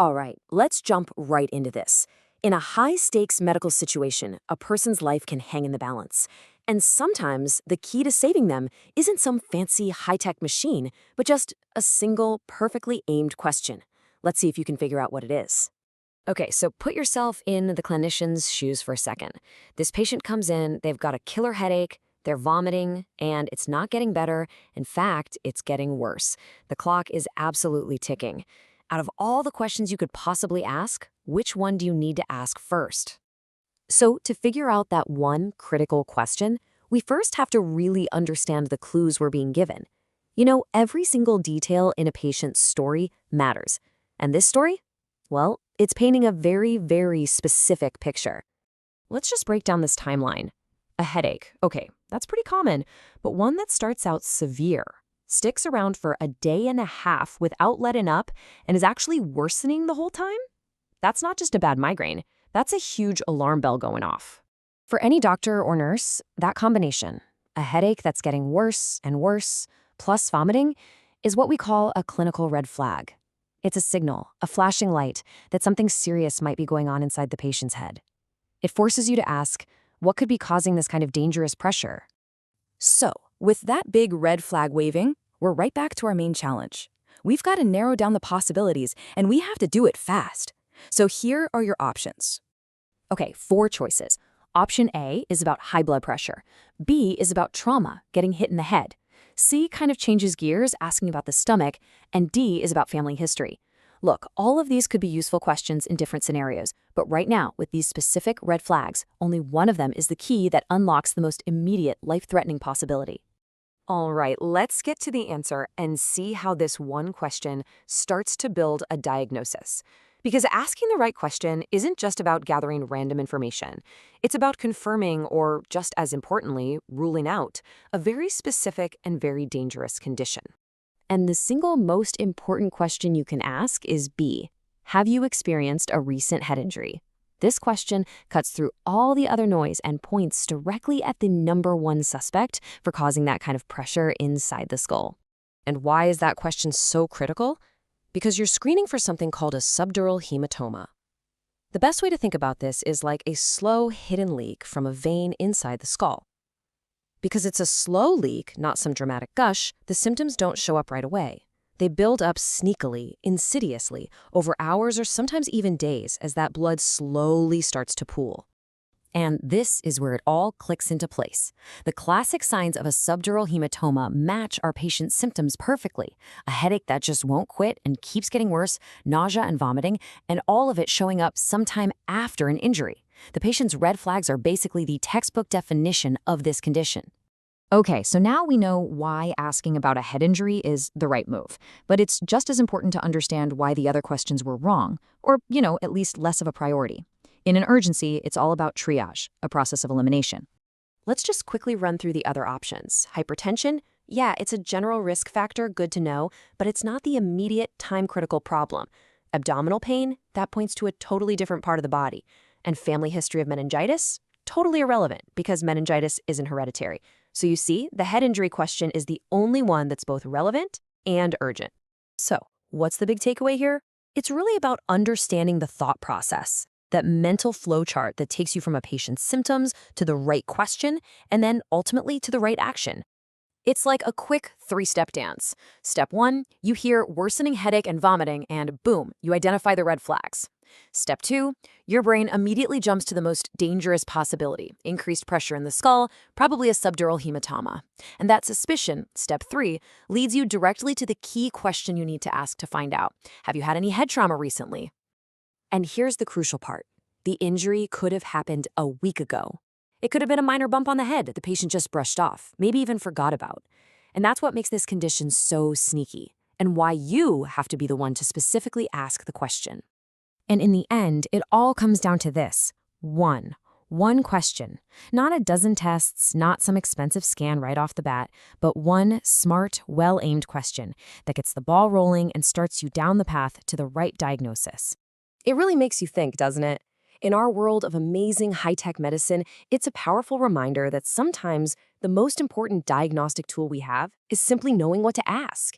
All right, let's jump right into this. In a high-stakes medical situation, a person's life can hang in the balance. And sometimes the key to saving them isn't some fancy high-tech machine, but just a single, perfectly aimed question. Let's see if you can figure out what it is. Okay, so put yourself in the clinician's shoes for a second. This patient comes in, they've got a killer headache, they're vomiting, and it's not getting better. In fact, it's getting worse. The clock is absolutely ticking. Out of all the questions you could possibly ask, which one do you need to ask first? So, to figure out that one critical question, we first have to really understand the clues we're being given. You know, every single detail in a patient's story matters. And this story? Well, it's painting a very, very specific picture. Let's just break down this timeline. A headache. Okay, that's pretty common, but one that starts out severe, sticks around for a day and a half without letting up, and is actually worsening the whole time? That's not just a bad migraine. That's a huge alarm bell going off. For any doctor or nurse, that combination, a headache that's getting worse and worse, plus vomiting, is what we call a clinical red flag. It's a signal, a flashing light, that something serious might be going on inside the patient's head. It forces you to ask, what could be causing this kind of dangerous pressure? So, with that big red flag waving, we're right back to our main challenge. We've got to narrow down the possibilities, and we have to do it fast. So here are your options. Okay, 4 choices. Option A is about high blood pressure. B is about trauma, getting hit in the head. C kind of changes gears, asking about the stomach. And D is about family history. Look, all of these could be useful questions in different scenarios, but right now, with these specific red flags, only one of them is the key that unlocks the most immediate, life-threatening possibility. All right, let's get to the answer and see how this one question starts to build a diagnosis. Because asking the right question isn't just about gathering random information. It's about confirming, or just as importantly, ruling out, a very specific and very dangerous condition. And the single most important question you can ask is B. Have you experienced a recent head injury? This question cuts through all the other noise and points directly at the number one suspect for causing that kind of pressure inside the skull. And why is that question so critical? Because you're screening for something called a subdural hematoma. The best way to think about this is like a slow, hidden leak from a vein inside the skull. Because it's a slow leak, not some dramatic gush, the symptoms don't show up right away. They build up sneakily, insidiously, over hours or sometimes even days as that blood slowly starts to pool. And this is where it all clicks into place. The classic signs of a subdural hematoma match our patient's symptoms perfectly. A headache that just won't quit and keeps getting worse, nausea and vomiting, and all of it showing up sometime after an injury. The patient's red flags are basically the textbook definition of this condition. Okay, so now we know why asking about a head injury is the right move, but it's just as important to understand why the other questions were wrong, or, at least less of a priority. In an urgency, it's all about triage, a process of elimination. Let's just quickly run through the other options. Hypertension? Yeah, it's a general risk factor, good to know, but it's not the immediate time-critical problem. Abdominal pain? That points to a totally different part of the body. And family history of meningitis? Totally irrelevant, because meningitis isn't hereditary. So you see, the head injury question is the only one that's both relevant and urgent. So, what's the big takeaway here? It's really about understanding the thought process, that mental flowchart that takes you from a patient's symptoms to the right question, and then ultimately to the right action. It's like a quick 3-step dance. Step 1, you hear worsening headache and vomiting, and boom, you identify the red flags. Step 2, your brain immediately jumps to the most dangerous possibility, increased pressure in the skull, probably a subdural hematoma. And that suspicion, step 3, leads you directly to the key question you need to ask to find out. Have you had any head trauma recently? And here's the crucial part. The injury could have happened a week ago. It could have been a minor bump on the head that the patient just brushed off, maybe even forgot about. And that's what makes this condition so sneaky, and why you have to be the one to specifically ask the question. And in the end, it all comes down to this. One question. Not a dozen tests, not some expensive scan right off the bat, but one smart, well-aimed question that gets the ball rolling and starts you down the path to the right diagnosis. It really makes you think, doesn't it? In our world of amazing high-tech medicine, it's a powerful reminder that sometimes the most important diagnostic tool we have is simply knowing what to ask.